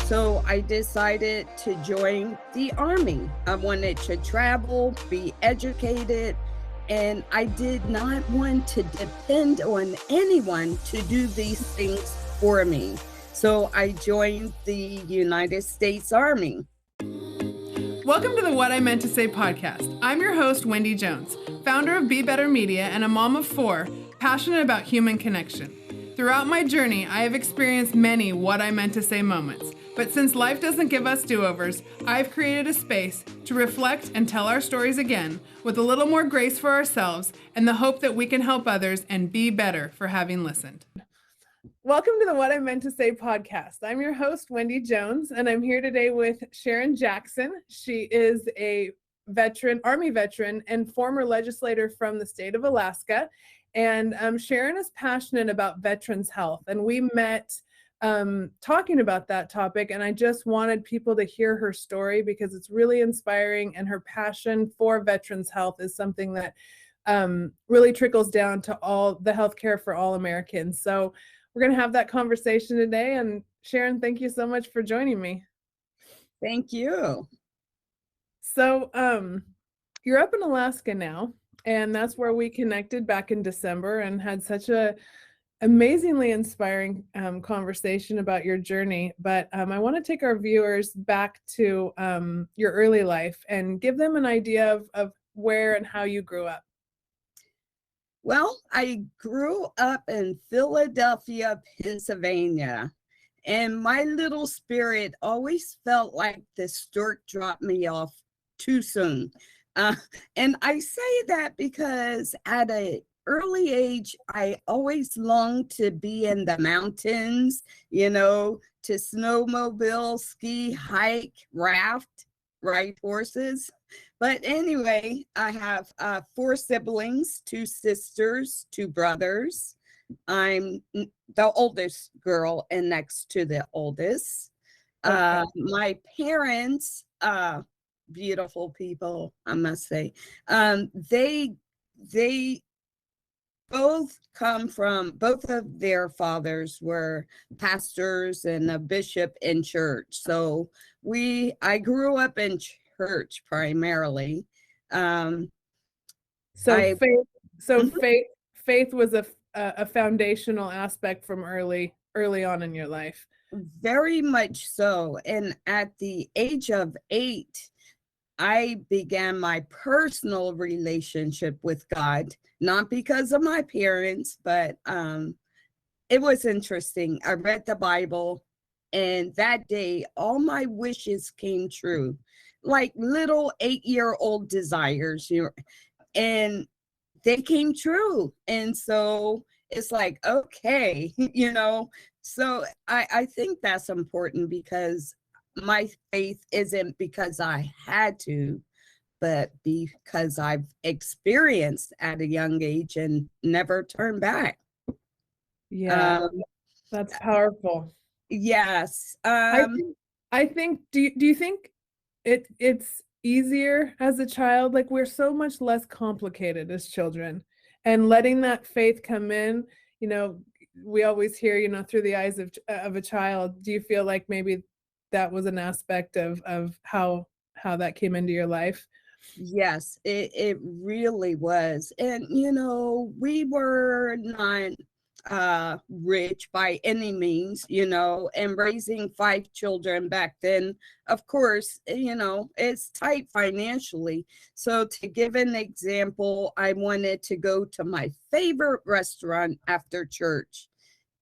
So I decided to join the Army. I wanted to travel, be educated, and I did not want to depend on anyone to do these things for me. So I joined the United States Army. Welcome to the What I Meant to Say podcast. I'm your host, Wendy Jones, founder of Be Better Media and a mom of 4, passionate about human connection. Throughout my journey, I have experienced many What I Meant to Say moments, but since life doesn't give us do-overs, I've created a space to reflect and tell our stories again with a little more grace for ourselves and the hope that we can help others and be better for having listened. Welcome to the What I Meant to Say podcast. I'm your host, Wendy Jones, and I'm here today with Sharon Jackson. She is a veteran, Army veteran, and former legislator from the state of Alaska. And Sharon is passionate about veterans' health, and we met talking about that topic, and I just wanted people to hear her story because it's really inspiring, and her passion for veterans' health is something that really trickles down to all the healthcare for all Americans. So we're going to have that conversation today. And Sharon, thank you so much for joining me. Thank you. So you're up in Alaska now, and that's where we connected back in December and had such a amazingly inspiring conversation about your journey. But I want to take our viewers back to your early life and give them an idea of where and how you grew up. Well, I grew up in Philadelphia, Pennsylvania, and my little spirit always felt like the stork dropped me off too soon. And I say that because at an early age, I always longed to be in the mountains, to snowmobile, ski, hike, raft, ride horses. But anyway, I have 4 siblings, 2 sisters, 2 brothers. I'm the oldest girl and next to the oldest. Okay. My parents, beautiful people, I must say, they both come from, both of their fathers were pastors and a bishop in church. So I grew up in church primarily. Faith was a foundational aspect from early on in your life. Very much so. And at the age of 8, I began my personal relationship with God, not because of my parents, but it was interesting. I read the Bible, and that day, all my wishes came true, like little 8-year-old desires, and they came true. And so it's like, okay, so I think that's important because my faith isn't because I had to, but because I've experienced at a young age and never turned back. Yeah, that's powerful. Yes. I think, do you think it's easier as a child? Like, we're so much less complicated as children, and letting that faith come in, we always hear, through the eyes of a child. Do you feel like maybe that was an aspect of how that came into your life? Yes, it really was. And, we were not rich by any means, and raising 5 children back then, of course, it's tight financially. So to give an example, I wanted to go to my favorite restaurant after church.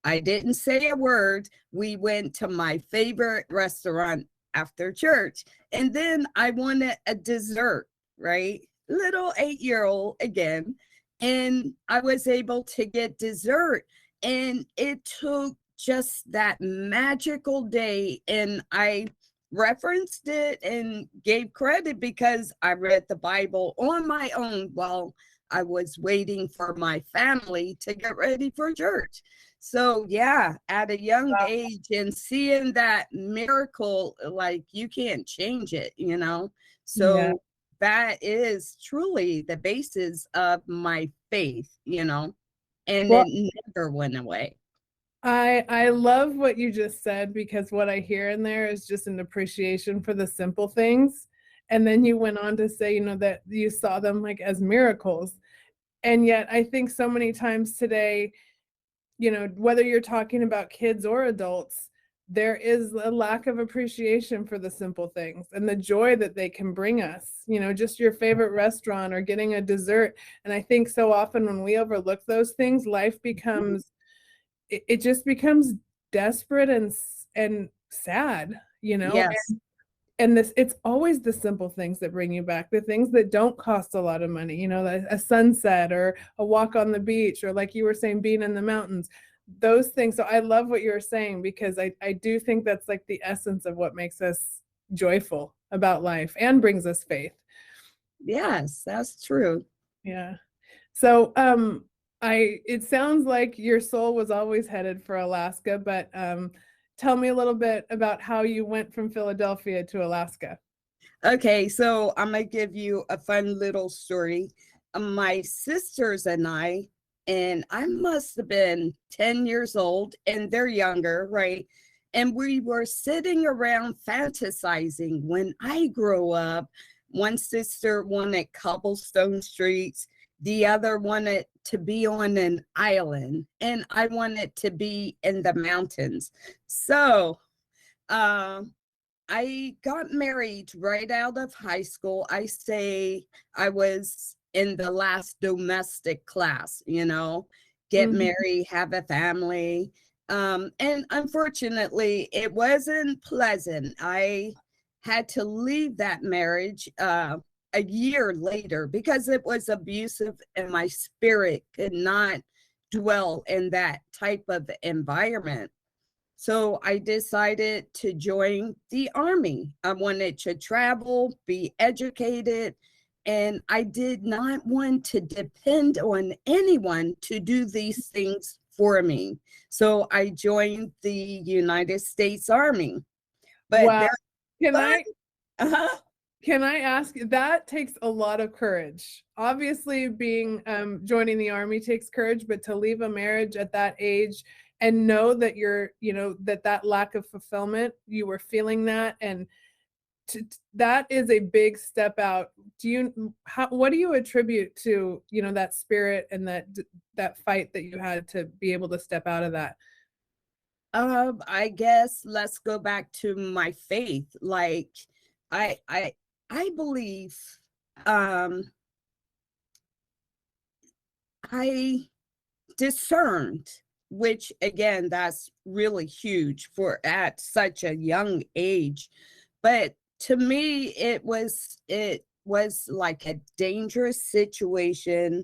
I didn't say a word. We went to my favorite restaurant after church. And then I wanted a dessert, right? Little 8-year-old again. And I was able to get dessert. And it took just that magical day. And I referenced it and gave credit because I read the Bible on my own while I was waiting for my family to get ready for church. So yeah, at a young age and seeing that miracle, like, you can't change it, So yeah. That is truly the basis of my faith, and it never went away. I love what you just said, because what I hear in there is just an appreciation for the simple things. And then you went on to say, that you saw them like as miracles. And yet I think so many times today, whether you're talking about kids or adults, there is a lack of appreciation for the simple things and the joy that they can bring us, just your favorite restaurant or getting a dessert. And I think so often when we overlook those things, life becomes, it just becomes desperate and sad, Yes. and it's always the simple things that bring you back, the things that don't cost a lot of money, a sunset or a walk on the beach, or like you were saying, being in the mountains, those things. So I love what you're saying, because I do think that's like the essence of what makes us joyful about life and brings us faith. Yes, that's true. Yeah. So it sounds like your soul was always headed for Alaska, but tell me a little bit about how you went from Philadelphia to Alaska. Okay, so I'm gonna give you a fun little story. My sisters and I must have been 10 years old, and they're younger, right? And we were sitting around fantasizing when I grow up. One sister wanted cobblestone streets, the other wanted to be on an island, and I wanted to be in the mountains. So, um, I got married right out of high school. I say I was in the last domestic class, get Mhm. married, have a family. And unfortunately, it wasn't pleasant. I had to leave that marriage a year later because it was abusive and my spirit could not dwell in that type of environment. So I decided to join the Army. I wanted to travel, be educated, and I did not want to depend on anyone to do these things for me. So I joined the United States Army. But Wow. there, Can but I can I ask, that takes a lot of courage. Obviously being joining the Army takes courage, but to leave a marriage at that age and know that you're, that lack of fulfillment, you were feeling that, and that is a big step out. What do you attribute to, that spirit and that fight that you had to be able to step out of that? I guess let's go back to my faith. Like I I I believe um I discerned, which again, that's really huge for at such a young age. But to me, it was like a dangerous situation.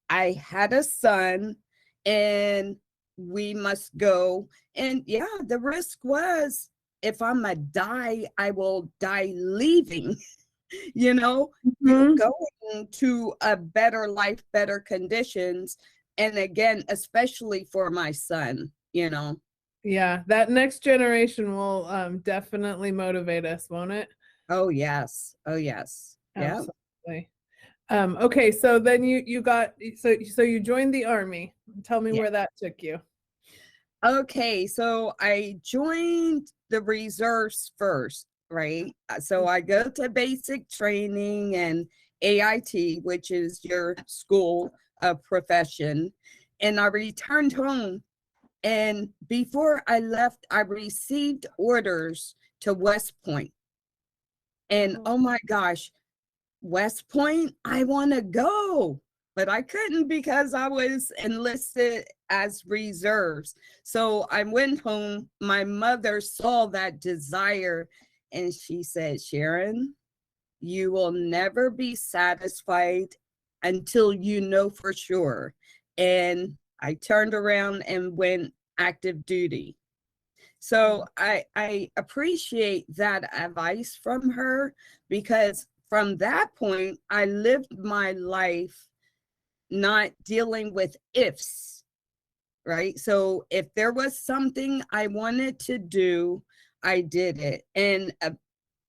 I had a son and we must go. And yeah, the risk was if I'm a die, I will die leaving. you know, you're Mhm. going to a better life, better conditions. And again, especially for my son. Yeah, that next generation will definitely motivate us, won't it? Oh, yes. Oh, yes. Yeah. Absolutely. Okay, so then you got, so you joined the Army. Tell me Yeah. where that took you. Okay. So I joined the reserves first, right? So I go to basic training and AIT, which is your school of profession. And I returned home. And before I left, I received orders to West Point. And Oh, oh my gosh, West Point, I want to go. But I couldn't because I was enlisted as reserves. So I went home. My mother saw that desire and she said, Sharon, you will never be satisfied until you know for sure. And I turned around and went active duty. So I appreciate that advice from her because from that point, I lived my life not dealing with ifs, right? So if there was something I wanted to do, I did it. And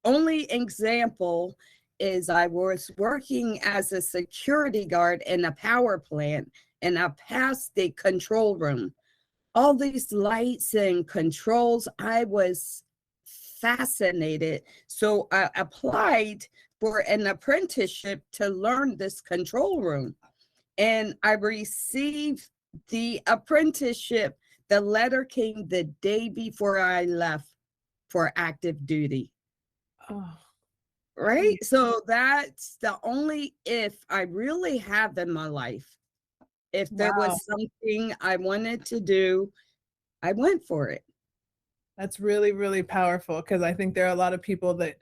only example is I was working as a security guard in a power plant and I passed the control room. all these lights and controls. I was fascinated. So I applied for an apprenticeship to learn this control room. And I received the apprenticeship. The letter came the day before I left for active duty. Oh, Right. So that's the only if I really have in my life. If there wow. was something I wanted to do, I went for it. That's really, really powerful, because I think there are a lot of people that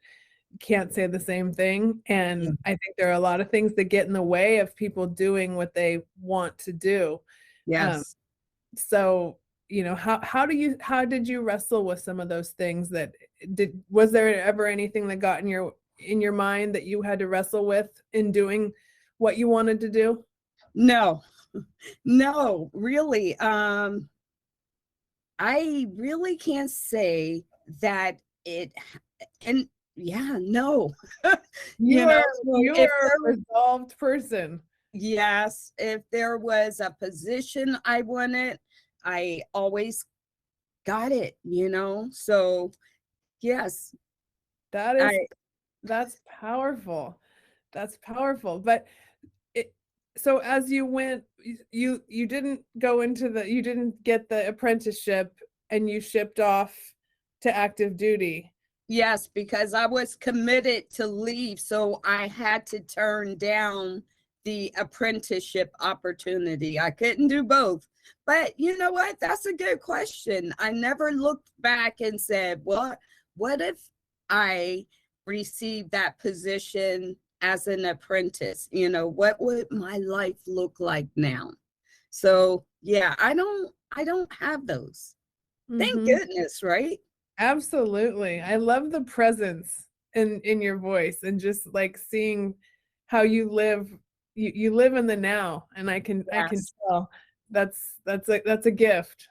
can't say the same thing. Yeah. And I think there are a lot of things that get in the way of people doing what they want to do. Um, Yes. so, how did you wrestle with some of those things was there ever anything that got in your mind that you had to wrestle with in doing what you wanted to do? No, no, really. I really can't say that and yeah, no. You You know, are so you if are a there resolved person. yes, if there was a position I wanted, I always got it, you know? So, yes, That is I that's powerful. That's powerful. But it so as you went, you didn't you didn't get the apprenticeship, and you shipped off to active duty. yes, because I was committed to leave, so I had to turn down the apprenticeship opportunity. I couldn't do both. But you know what? That's a good question. I never looked back and said, what if I received that position as an apprentice? You know, what would my life look like now? So, yeah, I don't have those. Thank Mhm. goodness, right? Absolutely. I love the presence in your voice, and just like seeing how you live in the now, and I can Yes. tell that's a gift.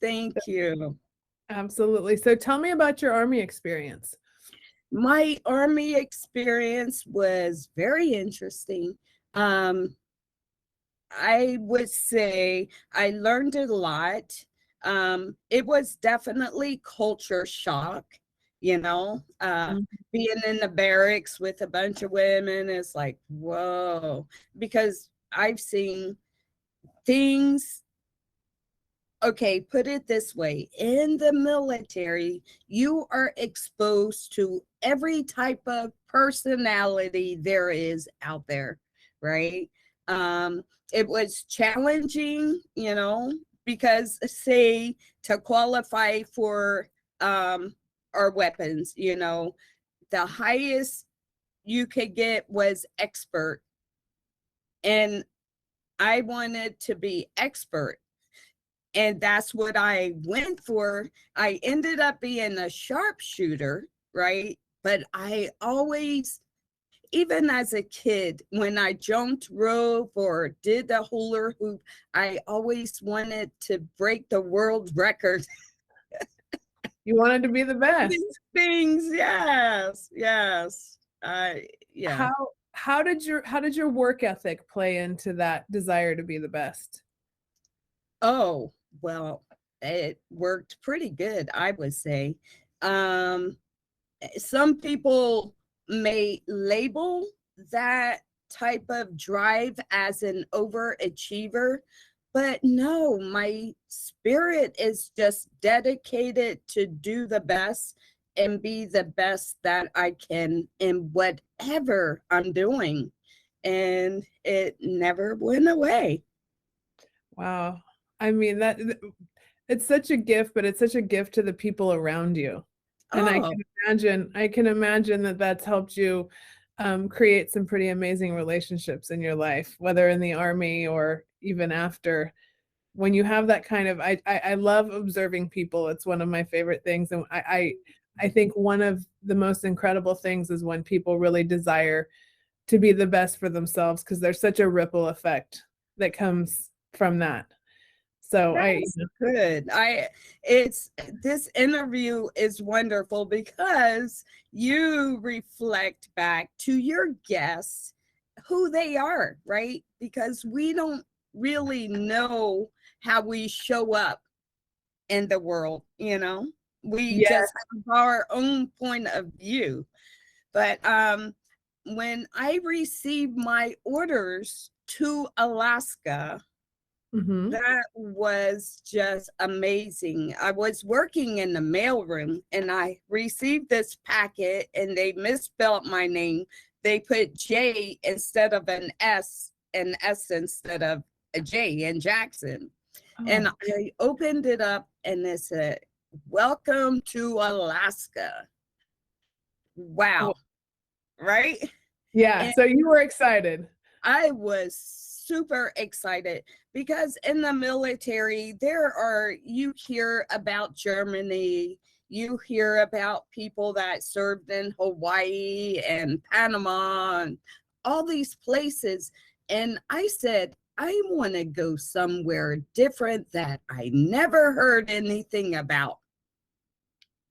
Thank you. Absolutely. So tell me about your Army experience. My Army experience was very interesting. Um, I would say I learned a lot. It was definitely culture shock, you know, Mhm. being in the barracks with a bunch of women is like, whoa, because I've seen things. Okay, put it this way. In the military, you are exposed to every type of personality there is out there, right? Um, it was challenging, you know, because say to qualify for our weapons, you know, the highest you could get was expert. And I wanted to be expert, and that's what I went for. I ended up being a sharpshooter, right? But I always, even as a kid, when I jumped rope or did the hula hoop, I always wanted to break the world record. You wanted to be the best. These things, yes, yes. I yeah. How how did your work ethic play into that desire to be the best? Oh, well, it worked pretty good, I would say. Um, some people may label that type of drive as an overachiever, but no, my spirit is just dedicated to do the best and be the best that I can in whatever I'm doing. And it never went away. Wow. I mean, it's such a gift, but it's such a gift to the people around you. And Oh, I can imagine that that's helped you create some pretty amazing relationships in your life, whether in the Army or even after. When you have that kind of, I love observing people. It's one of my favorite things. And I think one of the most incredible things is when people really desire to be the best for themselves, because there's such a ripple effect that comes from that. So that's good. It's this interview is wonderful because you reflect back to your guests who they are, right? Because we don't really know how we show up in the world, you know. We Yes. just have our own point of view. But when I received my orders to Alaska, Mm-hmm. that was just amazing. I was working in the mailroom and I received this packet and they misspelled my name. They put J instead of an S instead of a J in Jackson. And Oh, I opened it up and it said, "Welcome to Alaska." oh, Wow, right? yeah. And So you were excited. I was super excited because in the military, you hear about Germany, you hear about people that served in Hawaii and Panama and all these places. And I said, I want to go somewhere different that I never heard anything about.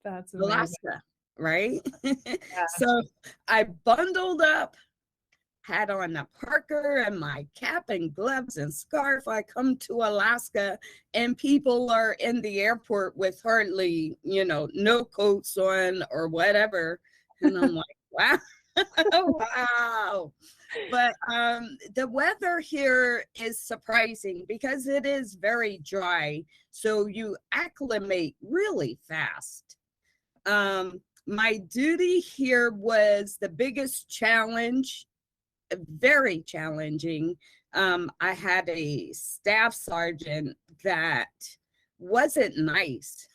That's amazing. Alaska, right? Yeah. So I bundled up, had on a parker and my cap and gloves and scarf. I come to Alaska and people are in the airport with hardly, no coats on or whatever. And I'm like, wow, wow. But the weather here is surprising because it is very dry. So you acclimate really fast. My duty here was the biggest challenge, very challenging. I had a staff sergeant that wasn't nice,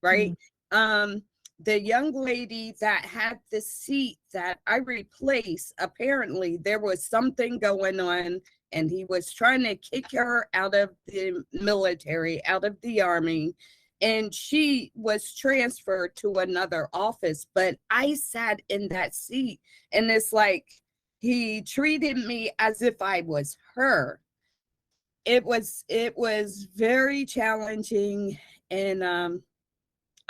right? Mm. The young lady that had the seat that I replaced, apparently there was something going on, and he was trying to kick her out of the military, out of the army. And she was transferred to another office, but I sat in that seat, and it's like, he treated me as if I was her. It was very challenging, and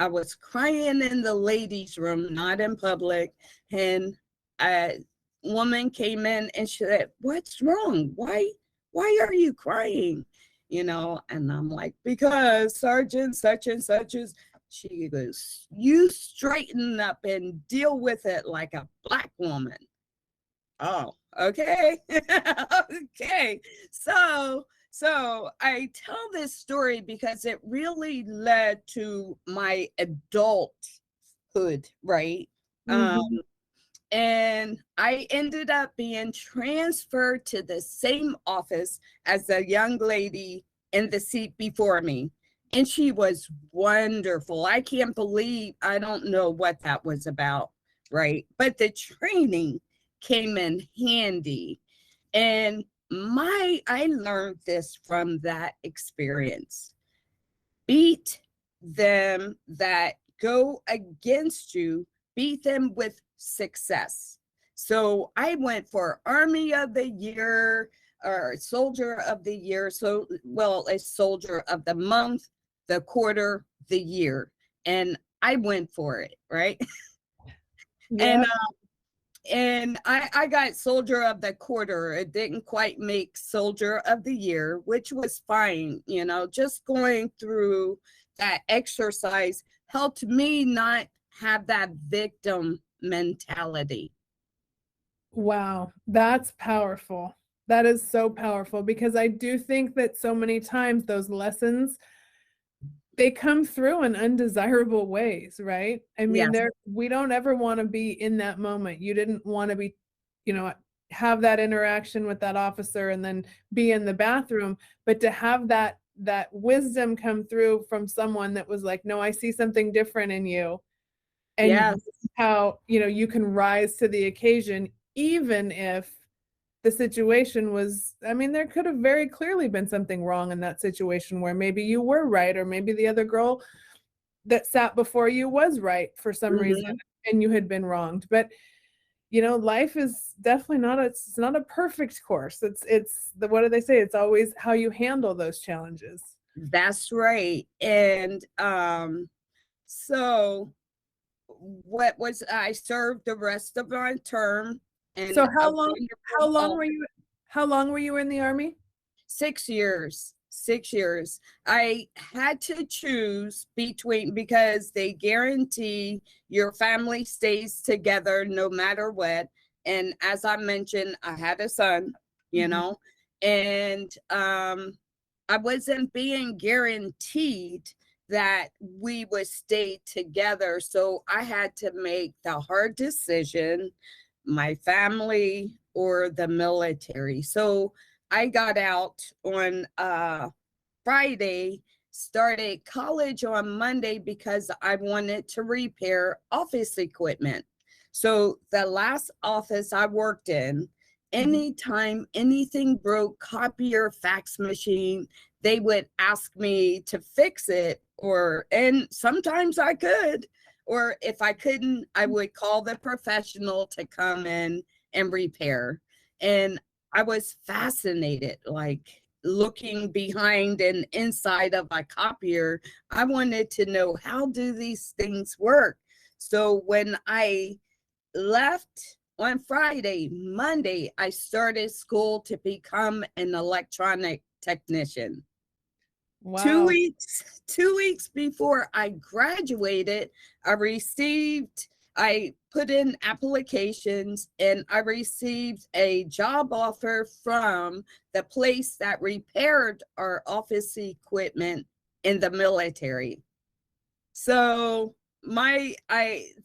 I was crying in the ladies' room, not in public. And a woman came in and she said, "What's wrong? Why are you crying?" And I'm like, "Because Sergeant such and such is." She goes, "You straighten up and deal with it like a black woman." Oh, okay. Okay. So I tell this story because it really led to my adulthood, right? Um, Mm-hmm. and I ended up being transferred to the same office as the young lady in the seat before me. And she was wonderful. I can't believe, I don't know what that was about, right? But the training came in handy. And I learned this from that experience. Beat them that go against you, beat them with success. So I went for Army of the Year or Soldier of the Year. So, well, a Soldier of the Month, the quarter, the year. And I went for it, right? And Yep. I got Soldier of the Quarter. It didn't quite make Soldier of the Year, which was fine. Just going through that exercise helped me not have that victim mentality. Wow, that's powerful. That is so powerful because I do think that so many times those lessons, they come through in undesirable ways, right? I mean, Yes, we don't ever want to be in that moment. You didn't want to be, you know, have that interaction with that officer and then be in the bathroom, but to have that wisdom come through from someone that was like, "No, I see something different in you." And yes, how, you can rise to the occasion even if the situation was, I mean, there could have very clearly been something wrong in that situation where maybe you were right, or maybe the other girl that sat before you was right for some reason mhm. and you had been wronged. But life is definitely it's not a perfect course. It's the, what do they say? It's always how you handle those challenges. That's right. And so what was I served the rest of my term in So a how long wonderful were you in the Army? 6 years. 6 years. I had to choose between, because they guarantee your family stays together no matter what. And as I mentioned, I had a son, you know, and I wasn't being guaranteed that we would stay together. So I had to make the hard decision, my family or the military. So I got out on Friday, started college on Monday because I wanted to repair office equipment. So the last office I worked in, anytime anything broke, copier, fax machine, they would ask me to fix it, and sometimes I could, or if I couldn't, I would call the professional to come in and repair. And I was fascinated, like looking behind and inside of a copier. I wanted to know, how do these things work? So when I left on Friday, Monday, I started school to become an electronic technician. Wow. 2 weeks before I graduated, I put in applications and I received a job offer from the place that repaired our office equipment in the military. So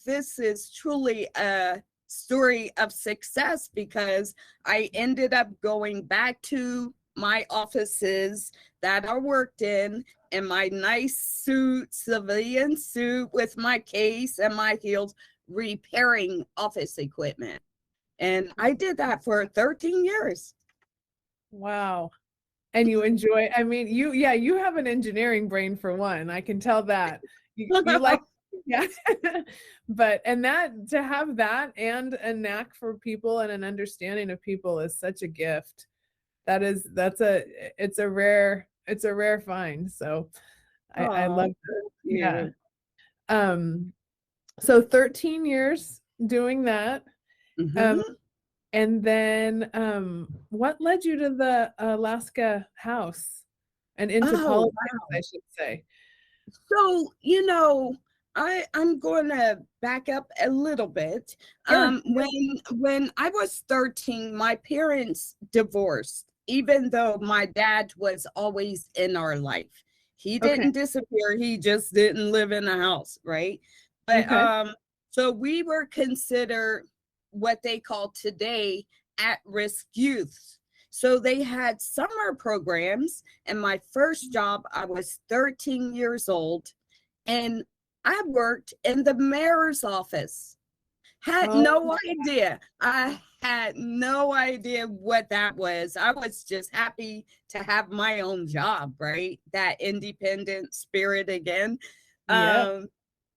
this is truly a story of success, because I ended up going back to my offices that I worked in my nice suit, civilian suit with my case and my heels, repairing office equipment. And I did that for 13 years. Wow. And you enjoy, I mean, you have an engineering brain for one. I can tell that. You like, yeah. But, and that, to have that and a knack for people and an understanding of people is such a gift. It's a rare find. So I love that. Yeah. So 13 years doing that. And then what led you to the Alaska house and into politics, wow. I should say? So, I'm going to back up a little bit. Sure. When I was 13, my parents divorced, even though my dad was always in our life. He didn't disappear. He just didn't live in the house, right? But so we were considered what they call today at-risk youth. So they had summer programs, and my first job, I was 13 years old, and I worked in the mayor's office. Had no idea. I had no idea what that was. I was just happy to have my own job, right? That independent spirit again. Yeah.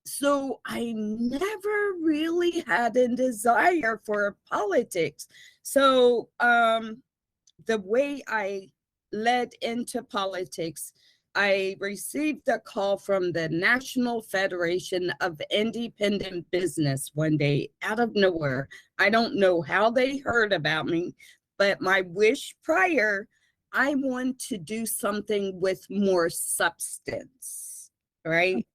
So I never really had a desire for politics. So the way I led into politics, I received a call from the National Federation of Independent Business one day out of nowhere. I don't know how they heard about me, but my wish prior, I want to do something with more substance, right?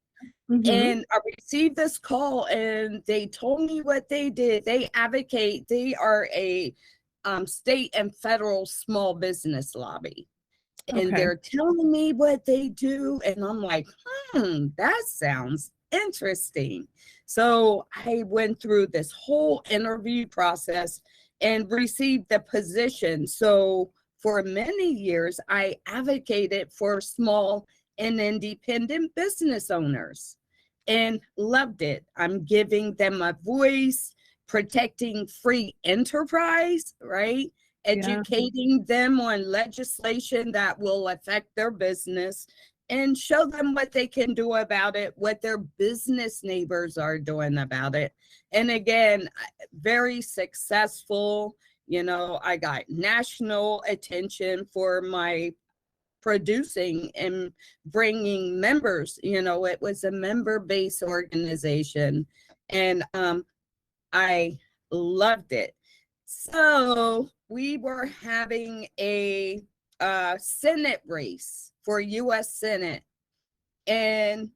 And I received this call and they told me what they did. They advocate, they are a state and federal small business lobby. And they're telling me what they do. And I'm like, that sounds interesting. So I went through this whole interview process and received the position. So for many years, I advocated for small and independent business owners and loved it. I'm giving them a voice, protecting free enterprise, right? Educating them on legislation that will affect their business and show them what they can do about it, what their business neighbors are doing about it. And again, very successful. I got national attention for my producing and bringing members. It was a member-based organization, and I loved it. So we were having a Senate race for U.S. Senate, and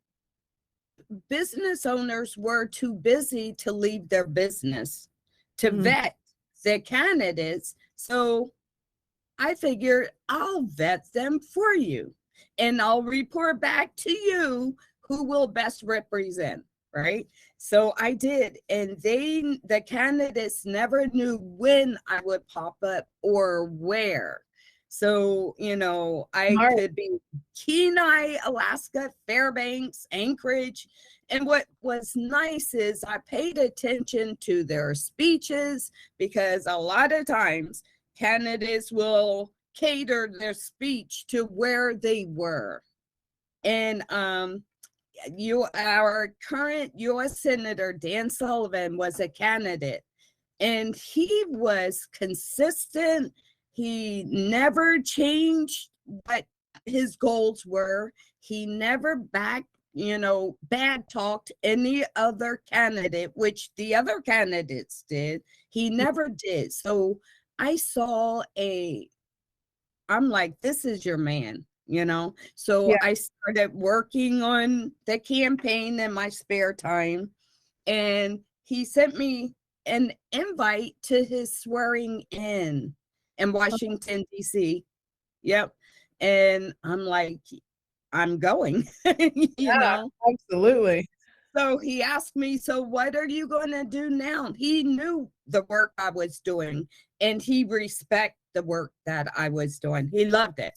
business owners were too busy to leave their business to vet the candidates. So I figured I'll vet them for you, and I'll report back to you who will best represent, right? So I did, and the candidates never knew when I would pop up or where. So, I could be Kenai, Alaska, Fairbanks, Anchorage. And what was nice is I paid attention to their speeches, because a lot of times candidates will cater their speech to where they were. And our current U.S. Senator Dan Sullivan was a candidate, and he was consistent. He never changed what his goals were. He never bad talked any other candidate, which the other candidates did. He never did. So I saw I'm like, this is your man, So I started working on the campaign in my spare time, and he sent me an invite to his swearing in Washington, D.C. Yep. And I'm like, I'm going, Absolutely. So he asked me, so what are you going to do now? He knew the work I was doing, and he respected the work that I was doing. He loved it.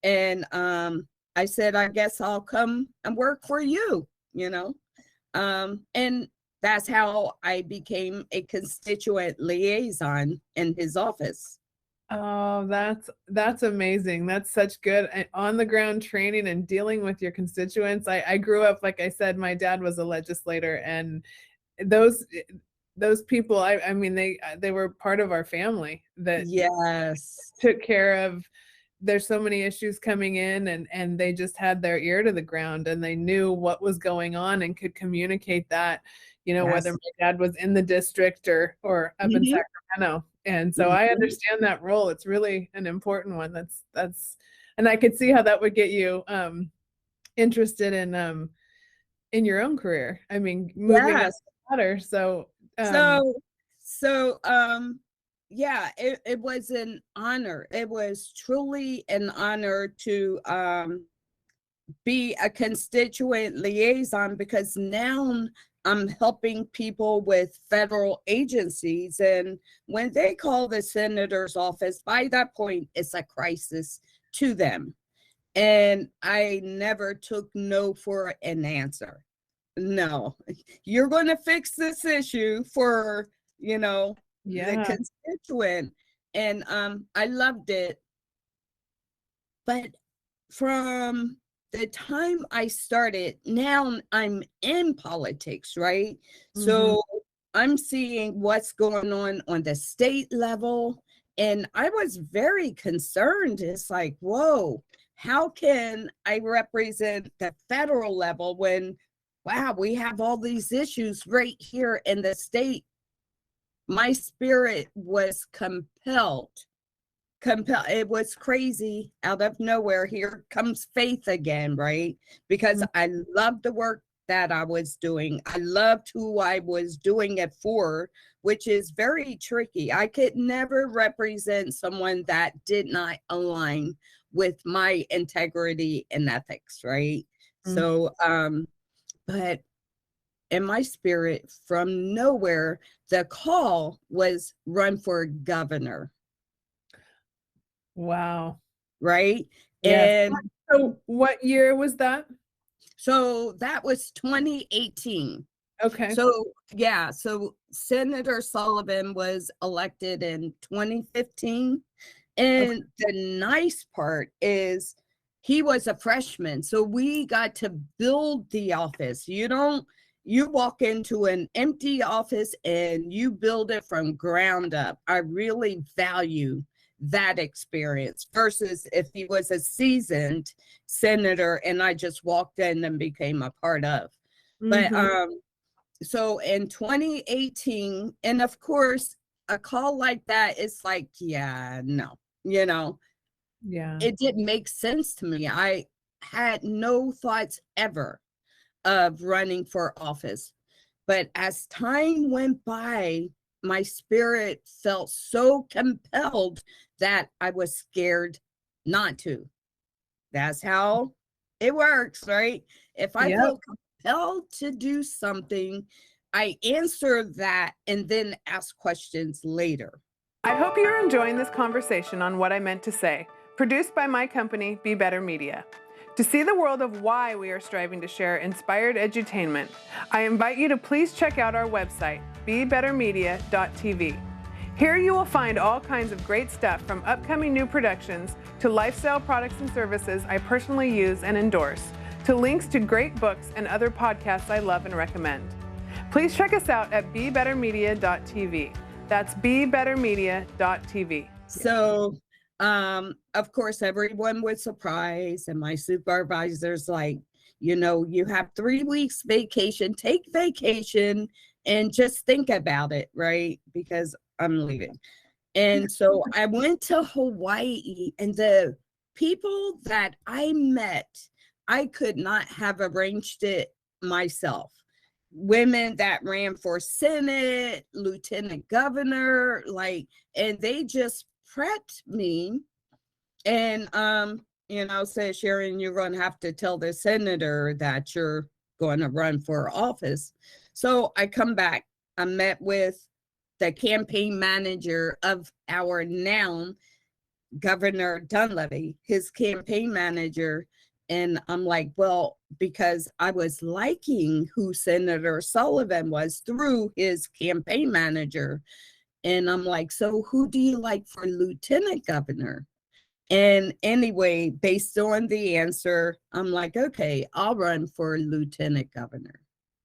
And I said, I guess I'll come and work for you, and that's how I became a constituent liaison in his office. Oh, that's amazing. That's such good on the ground training and dealing with your constituents. I grew up, like I said, my dad was a legislator, and those people, I mean, they were part of our family that took care of. There's so many issues coming in, and they just had their ear to the ground, and they knew what was going on and could communicate that, whether my dad was in the district or up in Sacramento. And so I understand that role. It's really an important one. That's, and I could see how that would get you interested in your own career. I mean, moving up the ladder. So yeah, it was an honor. It was truly an honor to be a constituent liaison, because now I'm helping people with federal agencies. And when they call the senator's office, by that point, it's a crisis to them. And I never took no for an answer. No, you're going to fix this issue for, the constituent. And I loved it. But from the time I started, now I'm in politics, right? So I'm seeing what's going on the state level. And I was very concerned. It's like, whoa, how can I represent the federal level when, wow, we have all these issues right here in the state? My spirit was compelled. It was crazy. Out of nowhere, here comes faith again, right? Because I loved the work that I was doing. I loved who I was doing it for, which is very tricky. I could never represent someone that did not align with my integrity and ethics, right? So, but in my spirit, from nowhere, the call was run for governor. Wow. Right. Yes. And so what year was that? So that was 2018. Okay. So yeah, so Senator Sullivan was elected in 2015. And the nice part is he was a freshman. So we got to build the office. You walk into an empty office and you build it from ground up. I really value that experience versus if he was a seasoned senator and I just walked in and became a part of. But so in 2018, and of course, a call like that is like, yeah, no, Yeah. it didn't make sense to me. I had no thoughts ever of running for office. But as time went by, my spirit felt so compelled that I was scared not to. That's how it works, right? If I Yep. feel compelled to do something, I answer that and then ask questions later. I hope you're enjoying this conversation on What I Meant to Say, produced by my company, Be Better Media. To see the world of why we are striving to share inspired edutainment, I invite you to please check out our website, bebettermedia.tv. Here you will find all kinds of great stuff, from upcoming new productions to lifestyle products and services I personally use and endorse, to links to great books and other podcasts I love and recommend. Please check us out at bebettermedia.tv. That's bebettermedia.tv. So, of course, everyone was surprised, and my supervisor's like, you have 3 weeks vacation, take vacation and just think about it, right? Because I'm leaving. And so I went to Hawaii, and the people that I met, I could not have arranged it myself. Women that ran for Senate, lieutenant governor, and they just prepped me and, said, Sharon, you're going to have to tell the senator that you're going to run for office. So I come back, I met with the campaign manager of our now Governor Dunleavy, his campaign manager. And I'm like, well, because I was liking who Senator Sullivan was through his campaign manager. And I'm like, so who do you like for lieutenant governor? And anyway, based on the answer, I'm like, okay, I'll run for lieutenant governor.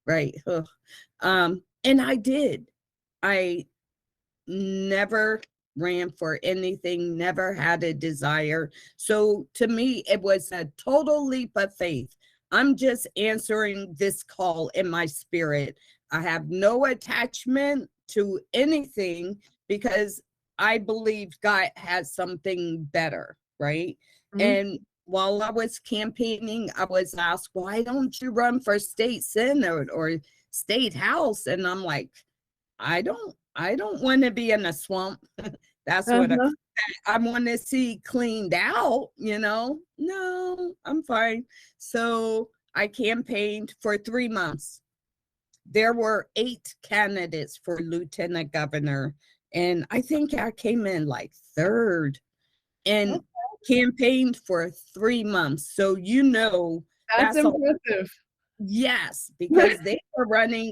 Right. And I did. I never ran for anything, never had a desire. So to me, it was a total leap of faith. I'm just answering this call in my spirit. I have no attachment to anything because I believe God has something better, right? Mhm. And while I was campaigning, I was asked, why don't you run for state senate or state house? And I'm like, I don't want to be in a swamp. That's what Uh-huh. I want to see cleaned out, No, I'm fine. So I campaigned for 3 months. There were 8 candidates for lieutenant governor, and I think I came in like third and campaigned for 3 months. So That's that's a impressive. yes, because they were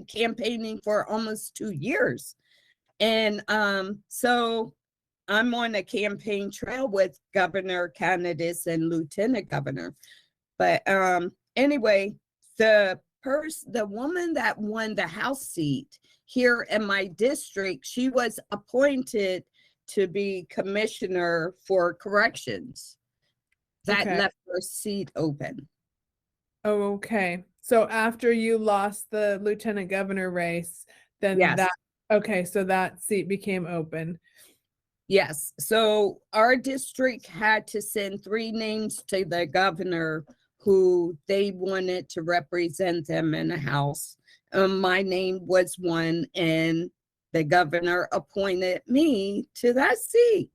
campaigning for almost 2 years. And so I'm on a campaign trail with governor candidates and lieutenant governor. But anyway, the woman that won the House seat here in my district, she was appointed to be commissioner for corrections. That Okay. left her seat open. Oh, okay. So after you lost the lieutenant governor race, then Yes. okay, so that seat became open. Yes. So our district had to send 3 names to the governor who they wanted to represent them in the House. My name was one, and the governor appointed me to that seat.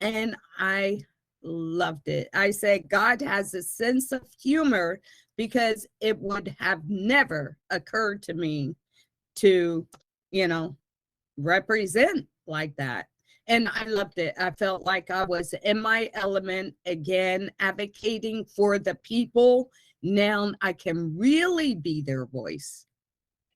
And I loved it. I said, God has a sense of humor, because it would have never occurred to me to, represent like that. And I loved it. I felt like I was in my element again, advocating for the people. Now I can really be their voice.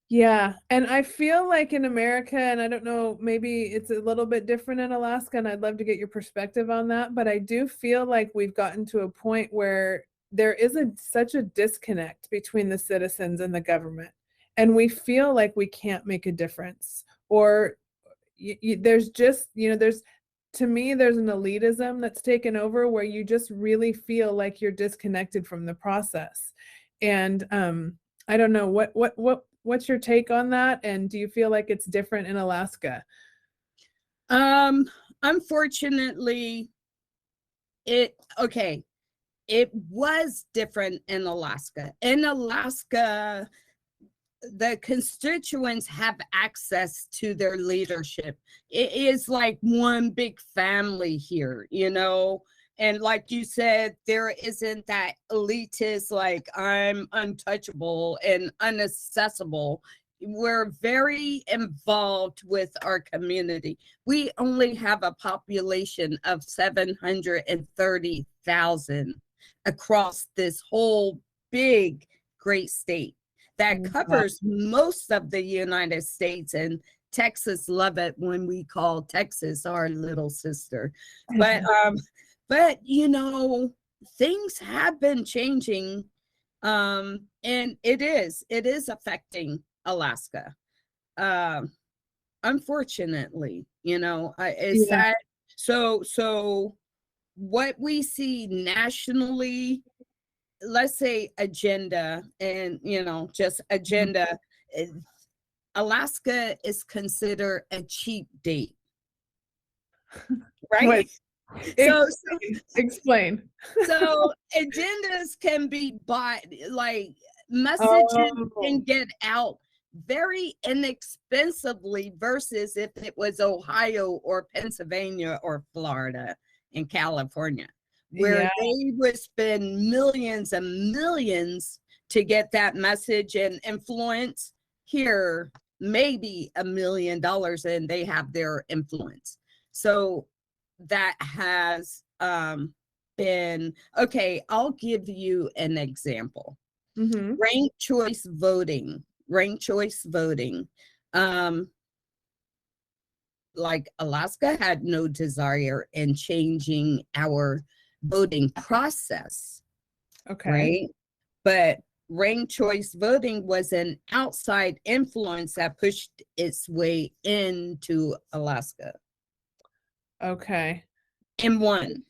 Yeah, and I feel like in America, and I don't know, maybe it's a little bit different in Alaska, and I'd love to get your perspective on that, but I do feel like we've gotten to a point where there isn't such a disconnect between the citizens and the government, and we feel like we can't make a difference, or there's just, there's, to me, there's an elitism that's taken over where you just really feel like you're disconnected from the process. And I don't know, what's your take on that? And do you feel like it's different in Alaska? Um, Unfortunately, Okay, it was different in Alaska. In Alaska, the constituents have access to their leadership. It is like one big family here, you know. And like you said, there isn't that elitist, like I'm untouchable and unaccessible. We're very involved with our community. We only have a population of 730,000 across this whole big, great state that covers most of the United States, and Texas love it when we call Texas our little sister. But you know, things have been changing, and it is affecting Alaska. Unfortunately, you know, it's sad. So what we see nationally, let's say agenda, and you know, just agenda, Alaska is considered a cheap date, right? Wait, explain. So agendas can be bought, like messages can get out very inexpensively versus if it was Ohio or Pennsylvania or Florida and California, where they would spend millions and millions to get that message and influence. Here, maybe $1 million and they have their influence. So that has been, okay, I'll give you an example. Ranked choice voting. Like Alaska had no desire in changing our voting process. Okay. Right? But ranked choice voting was an outside influence that pushed its way into Alaska. Okay. And won.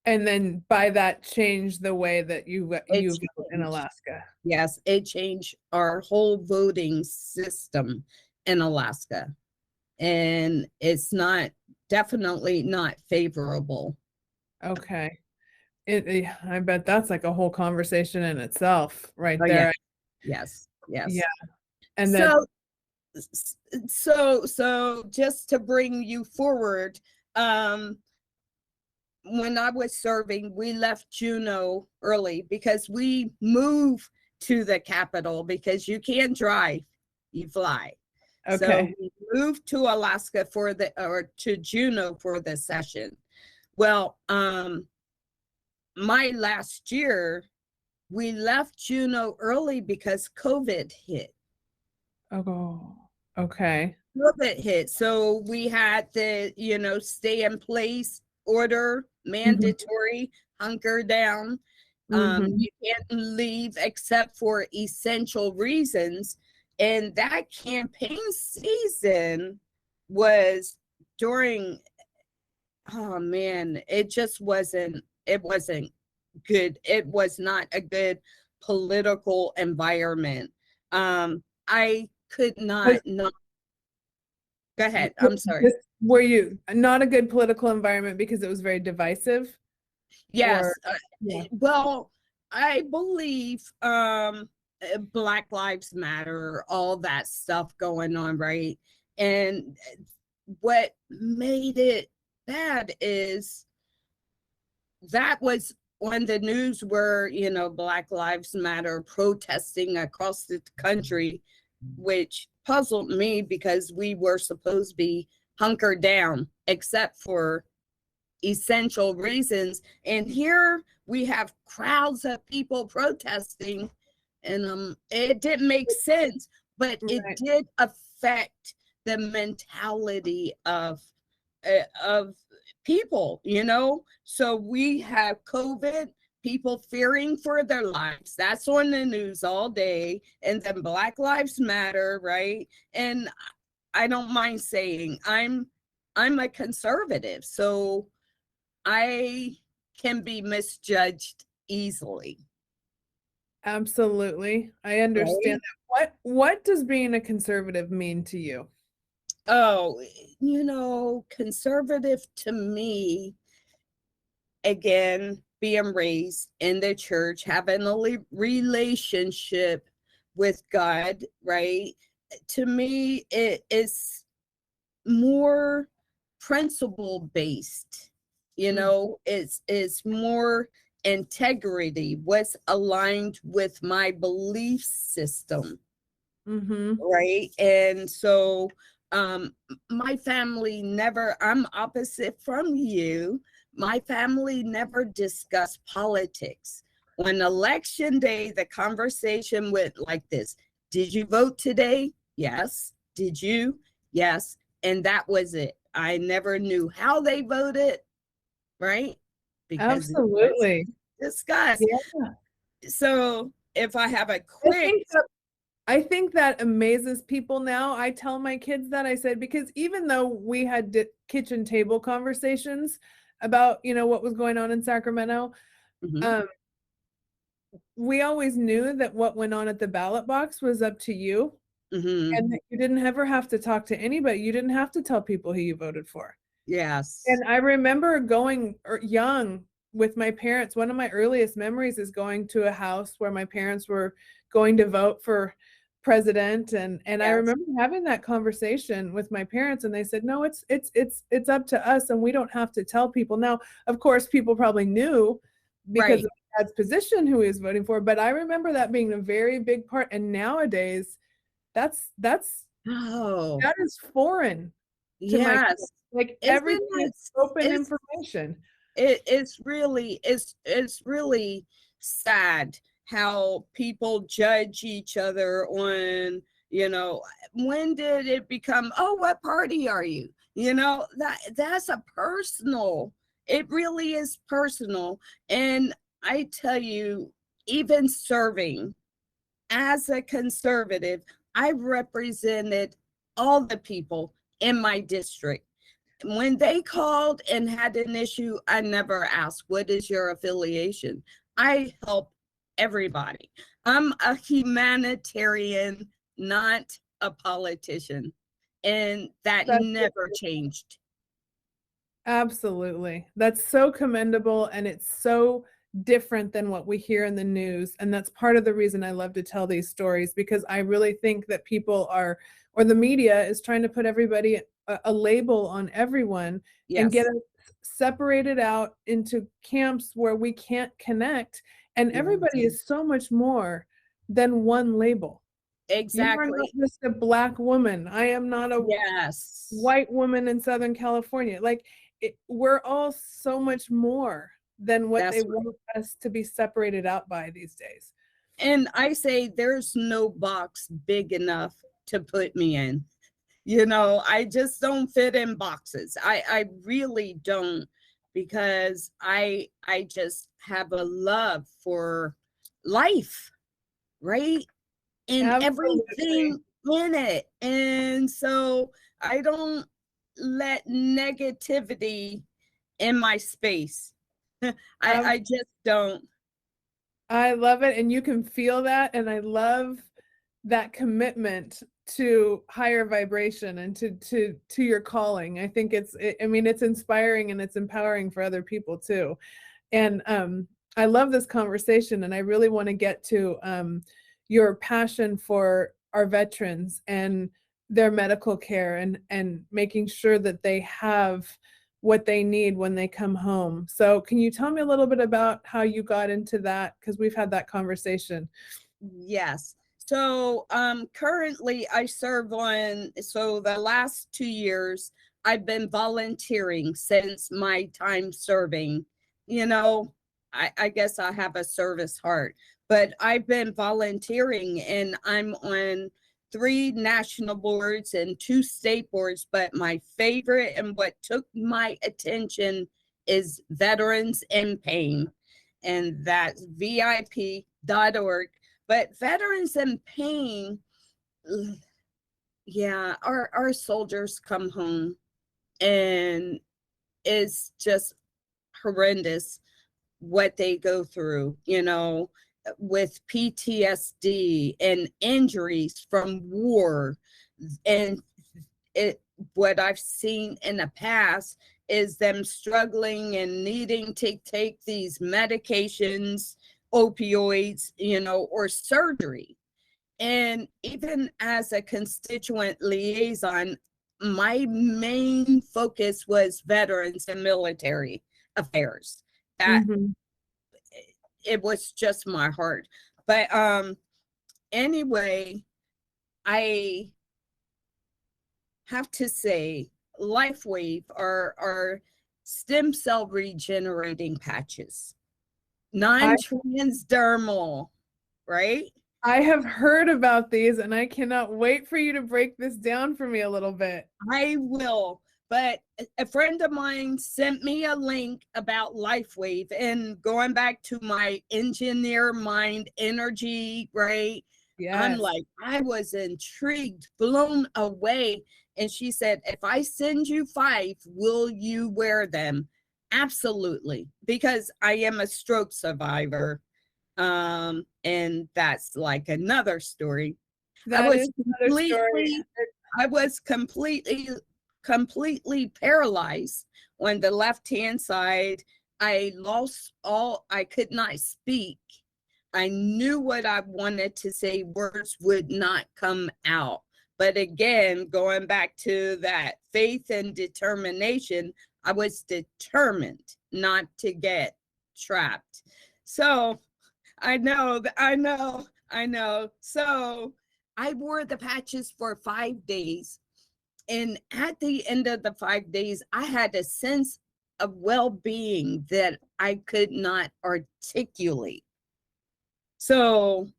And then by that changed the way that you vote in Alaska. Yes, it changed our whole voting system in Alaska. And it's definitely not favorable. Okay. I bet that's like a whole conversation in itself right there. Yes. Yeah. And then so just to bring you forward, when I was serving, we left Juneau early because we moved to the capital, because you can't drive, you fly. Okay. So we moved to Alaska to Juneau for the session. Well, my last year, we left Juneau early because COVID hit. Oh, okay. COVID hit. So we had the, stay in place order, mandatory, hunker down. You can't leave except for essential reasons. And that campaign season was during, oh man, it wasn't good. It was not a good political environment. I could not. Go ahead. I'm sorry. Were you not a good political environment because it was very divisive? Yes. Well, I believe Black Lives Matter, all that stuff going on, right? And what made it bad is that was on the news where, Black Lives Matter protesting across the country, which puzzled me because we were supposed to be hunkered down except for essential reasons. And here we have crowds of people protesting, and it didn't make sense, but it did affect the mentality of people, So we have COVID, people fearing for their lives. That's on the news all day. And then Black Lives Matter, right? And I don't mind saying I'm a conservative, so I can be misjudged easily. Absolutely. I understand that. What does being a conservative mean to you? Oh, conservative to me again, being raised in the church, having a relationship with God, right? To me, it is more principle based. It's more integrity, what's aligned with my belief system. Mm-hmm. Right. And so my family never, I'm opposite from you. My family never discussed politics. On election day, the conversation went like this: did you vote today? Yes. Did you? Yes. And that was it. I never knew how they voted, right? Because it was Absolutely. discussed. Yeah. So if I have a I quick, think that I think that amazes people now. I tell my kids that, I said, because even though we had kitchen table conversations about, what was going on in Sacramento, Mhm, um, we always knew that what went on at the ballot box was up to you, mhm, and that you didn't ever have to talk to anybody. You didn't have to tell people who you voted for. yes. And I remember going young with my parents. One of my earliest memories is going to a house where my parents were going to vote for president, and I Yes. remember having that conversation with my parents, and they said, no, it's up to us, and we don't have to tell people. Now, of course, people probably knew because Right. of my dad's position who he was voting for, but I remember that being a very big part. And nowadays, that's that Oh, is foreign to my kids. yes. Like, Isn't everything is it? open It's information. it's really sad how people judge each other on, when did it become, oh, what party are you? That's a personal. It really is personal. And I tell you, even serving as a conservative, I represented all the people in my district. When they called and had an issue, I never asked, what is your affiliation? I help everybody. I'm a humanitarian, not a politician. And that That's never changed. Absolutely. That's so commendable, and it's so different than what we hear in the news. And that's part of the reason I love to tell these stories, because I really think that people are, or the media is trying to put everybody a label on everyone and get Yes, us separated out into camps where we can't connect. And everybody yes, is so much more than one label. You are not exactly. just a Black woman. I am not a Yes, white woman in Southern California. Like, we're all so much more than what they that's right. want us to be separated out by these days. And I say there's no box big enough to put me in. I just don't fit in boxes. I really don't, because I just have a love for life, right? And Absolutely. everything in it. And so I don't let negativity in my space. I just don't. I love it. And you can feel that. And I love that commitment to higher vibration and to your calling. I think I mean, it's inspiring and it's empowering for other people too. And I love this conversation, and I really want to get to your passion for our veterans and their medical care, and making sure that they have what they need when they come home. So can you tell me a little bit about how you got into that? Because we've had that conversation. Yes. So currently I serve so the last 2 years I've been volunteering since my time serving. You know, I guess I have a service heart, but I've been volunteering, and I'm on 3 national boards and 2 state boards. But my favorite and what took my attention is Veterans in Pain, and that's VIP.org. But Veterans in Pain, yeah, our soldiers come home, and it's just horrendous what they go through, with PTSD and injuries from war. And it what I've seen in the past is them struggling and needing to take these medications, opioids, or surgery. And even as a constituent liaison, my main focus was veterans and military affairs. That it was just my heart. But anyway, I have to say, LifeWave are stem cell regenerating patches, non-transdermal, right? I have heard about these, and I cannot wait for you to break this down for me a little bit. I will. But a friend of mine sent me a link about LifeWave, and going back to my engineer mind energy, right? Yes. I'm like, I was intrigued, blown away. And she said, if I send you 5, will you wear them? Absolutely. Because I am a stroke survivor. And that's like another story. I was completely paralyzed on the left-hand side. I could not speak. I knew what I wanted to say, words would not come out. But again, going back to that faith and determination, I was determined not to get trapped. So I know. So I wore the patches for 5 days. And at the end of the 5 days, I had a sense of well-being that I could not articulate. So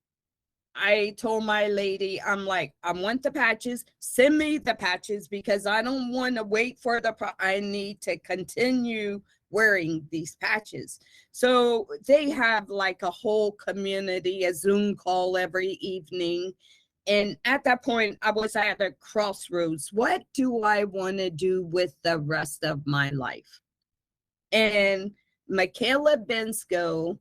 I told my lady, I'm like, I want the patches, send me the patches, because I don't want to wait for I need to continue wearing these patches. So they have like a whole community, a Zoom call every evening. And at that point, I was at a crossroads. What do I want to do with the rest of my life? And Michaela Bensko,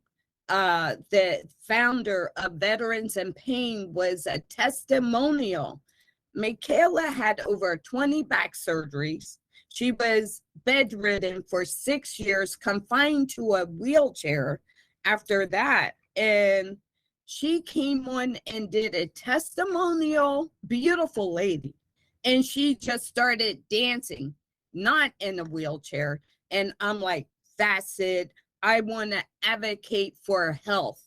the founder of Veterans in Pain, was a testimonial. Michaela had over 20 back surgeries. She was bedridden for 6 years, confined to a wheelchair after that. And she came on and did a testimonial, beautiful lady. And she just started dancing, not in a wheelchair. And I'm like, that's it. I want to advocate for health.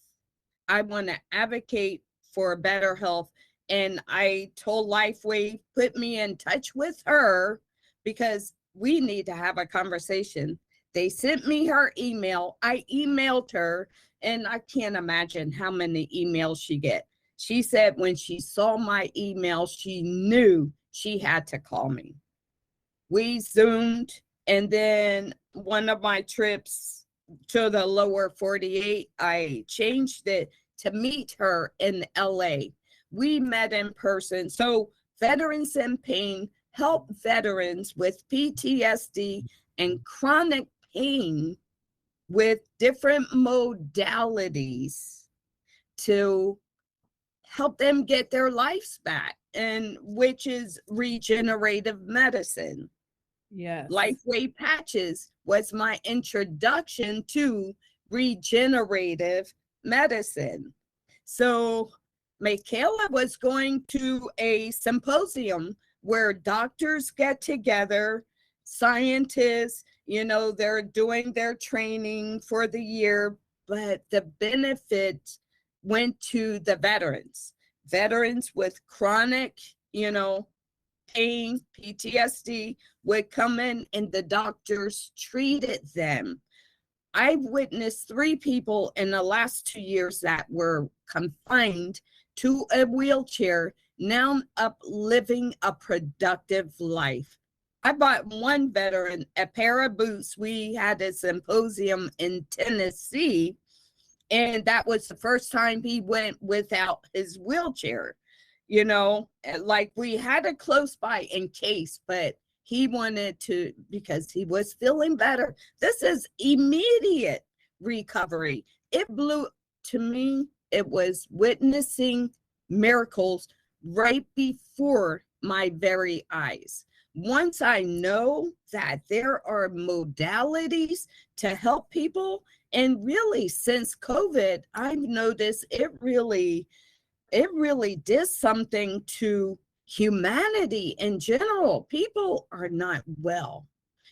I want to advocate for better health. And I told LifeWave, put me in touch with her because we need to have a conversation. They sent me her email. I emailed her, and I can't imagine how many emails she get. She said when she saw my email, she knew she had to call me. We Zoomed, and then one of my trips to the lower 48, I changed it to meet her in LA. We met in person. So Veterans in Pain help veterans with PTSD and chronic pain with different modalities to help them get their lives back, and which is regenerative medicine. Yes. LifeWave patches was my introduction to regenerative medicine. So Michaela was going to a symposium where doctors get together, scientists, they're doing their training for the year, but the benefit went to the veterans with chronic, pain, PTSD would come in and the doctors treated them. I've witnessed 3 people in the last 2 years that were confined to a wheelchair, now up living a productive life. I bought one veteran a pair of boots. We had a symposium in Tennessee, and that was the first time he went without his wheelchair. Like we had it close by in case, but he wanted to because he was feeling better. This is immediate recovery. It blew to me. It was witnessing miracles right before my very eyes. once I know that there are modalities to help people, and really since COVID, I've noticed it really did something to humanity in general. People are not well,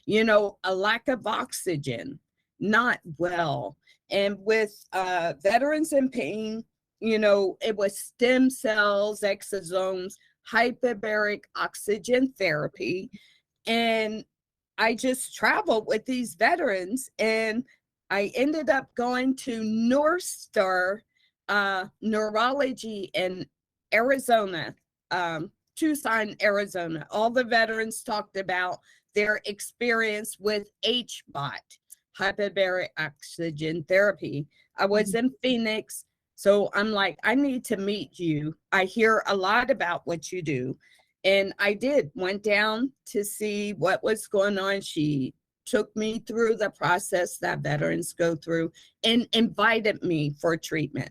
a lack of oxygen, not well. And with veterans in pain, it was stem cells, exosomes, hyperbaric oxygen therapy. And I just traveled with these veterans, and I ended up going to North Star Neurology in Arizona, Tucson, Arizona. All the veterans talked about their experience with HBOT, hyperbaric oxygen therapy. I was in Phoenix, so I'm like, I need to meet you. I hear a lot about what you do. And I went down to see what was going on. She took me through the process that veterans go through and invited me for treatment.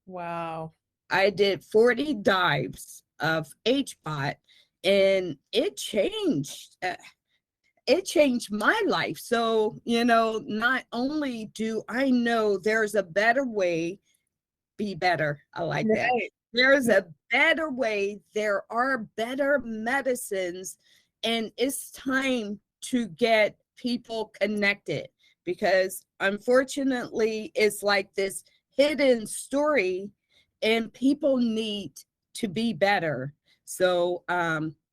Wow. I did 40 dives of HBOT, and it changed my life. So, not only do I know there's a better way, be better. I like that. There's a better way. There are better medicines, and it's time to get people connected, because unfortunately it's like this hidden story and people need to be better. So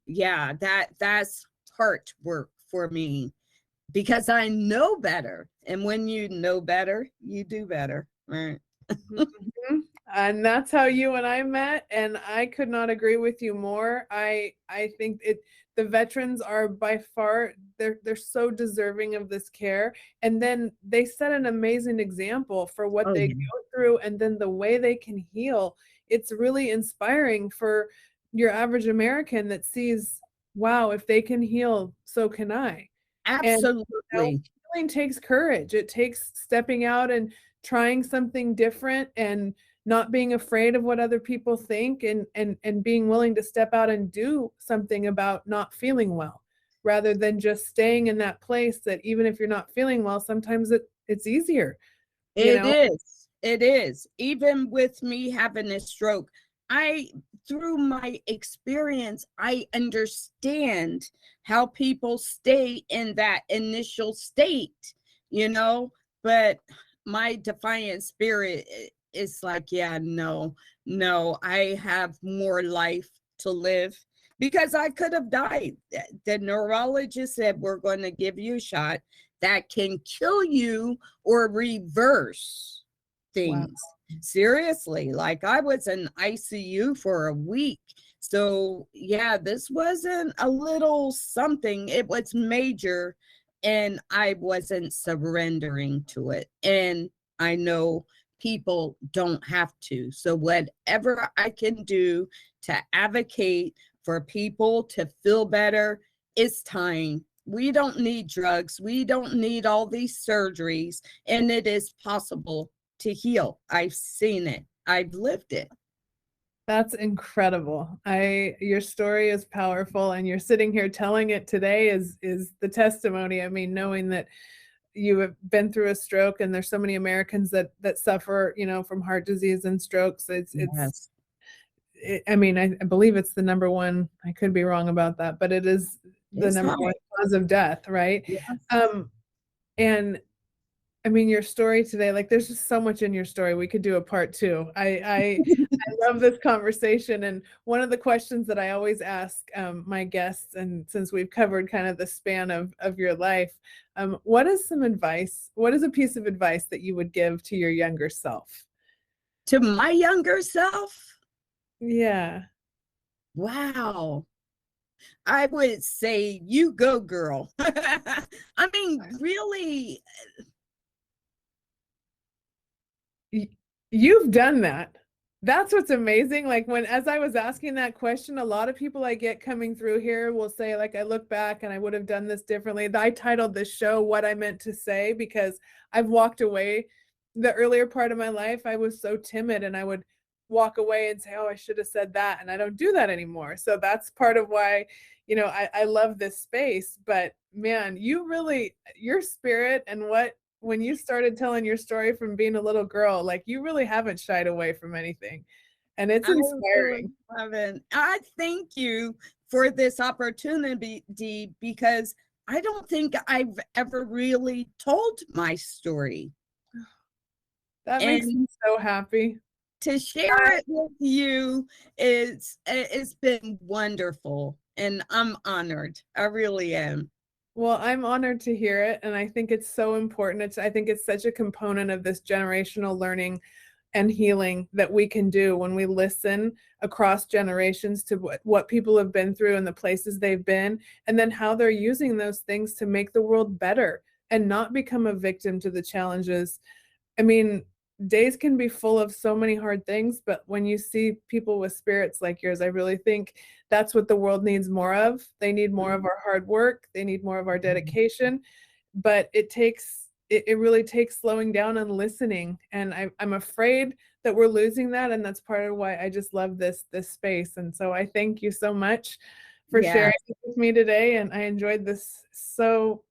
yeah, that's heart work for me, because I know better. And when you know better, you do better, right? Mm-hmm. And that's how you and I met, and I could not agree with you more. I think the veterans are by far, they're so deserving of this care, and then they set an amazing example for what they go through, and then the way they can heal. It's really inspiring for your average American that sees, wow, if they can heal, so can I. Absolutely. And healing takes courage. It takes stepping out and trying something different, and not being afraid of what other people think, and being willing to step out and do something about not feeling well, rather than just staying in that place that even if you're not feeling well, sometimes it's easier. It is. Even with me having a stroke, through my experience, I understand how people stay in that initial state, but my defiant spirit is like, yeah, no, I have more life to live, because I could have died. The neurologist said, we're going to give you a shot that can kill you or reverse things. Wow. Seriously, like I was in ICU for a week. So yeah, this wasn't a little something, it was major, and I wasn't surrendering to it. And I know people don't have to. So whatever I can do to advocate for people to feel better, it's time. We don't need drugs. We don't need all these surgeries. And it is possible to heal. I've seen it. I've lived it. That's incredible. Your story is powerful, and you're sitting here telling it today is the testimony. I mean, knowing that you have been through a stroke, and there's so many Americans that suffer, from heart disease and strokes. I mean, I believe it's the number one, I could be wrong about that, but it is the number one cause of death, right? Yes. And I mean, your story today, like there's just so much in your story. We could do a part 2. I love this conversation. And one of the questions that I always ask my guests, and since we've covered kind of the span of your life, what is a piece of advice that you would give to your younger self? To my younger self? Yeah. Wow. I would say, you go, girl. I mean, really. You've done that. That's what's amazing. Like as I was asking that question, a lot of people I get coming through here will say, like, I look back and I would have done this differently. I titled this show What I Meant to Say, because I've walked away. The earlier part of my life, I was so timid, and I would walk away and say, oh, I should have said that. And I don't do that anymore. So that's part of why, you know, I love this space. But man, you really, your spirit and when you started telling your story from being a little girl, like you really haven't shied away from anything. And it's I really inspiring. haven't. I thank you for this opportunity because I don't think I've ever really told my story. That makes me And so happy. to share it with you it's been wonderful, and I'm honored. I really am. Well, I'm honored to hear it. And I think it's so important. I think it's such a component of this generational learning and healing that we can do when we listen across generations to what people have been through and the places they've been, and then how they're using those things to make the world better and not become a victim to the challenges. I mean, days can be full of so many hard things, but when you see people with spirits like yours, I really think that's what the world needs more of. They need more of our hard work. They need more of our dedication, but it really takes slowing down and listening. And I'm afraid that we're losing that. And that's part of why I just love this space. And so I thank you so much for sharing it with me today. And I enjoyed this so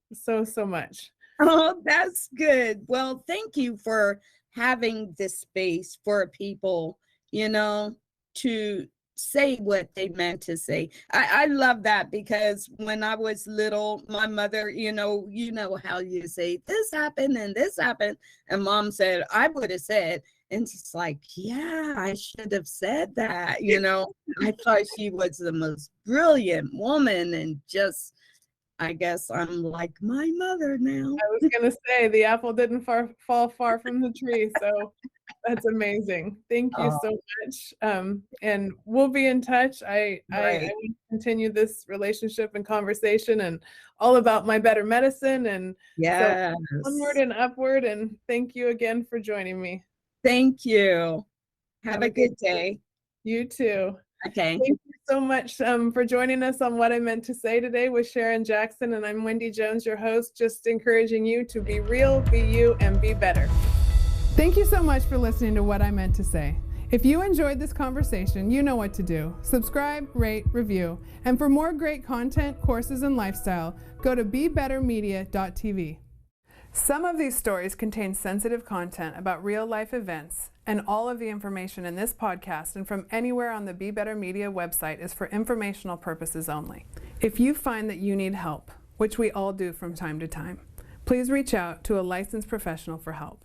much. Oh, that's good. Well, thank you for having this space for people, you know, to say what they meant to say. I love that, because when I was little, my mother, you know how you say this happened and this happened, and mom said, I would have said, and it's like, yeah, I should have said that, you know. I thought she was the most brilliant woman, and just, I guess I'm like my mother now. I was going to say the apple didn't fall far from the tree. So that's amazing. Thank you so much. And we'll be in touch. I will continue this relationship and conversation, and all about my better medicine. And so onward and upward. And thank you again for joining me. Thank you. Have a good day. You too. Okay. Thank you so much for joining us on What I Meant to Say today with Sharon Jackson. And I'm Wendy Jones, your host, just encouraging you to be real, be you, and be better. Thank you so much for listening to What I Meant to Say. If you enjoyed this conversation, you know what to do. Subscribe, rate, review. And for more great content, courses, and lifestyle, go to BeBetterMedia.tv. Some of these stories contain sensitive content about real-life events, and all of the information in this podcast and from anywhere on the Be Better Media website is for informational purposes only. If you find that you need help, which we all do from time to time, please reach out to a licensed professional for help.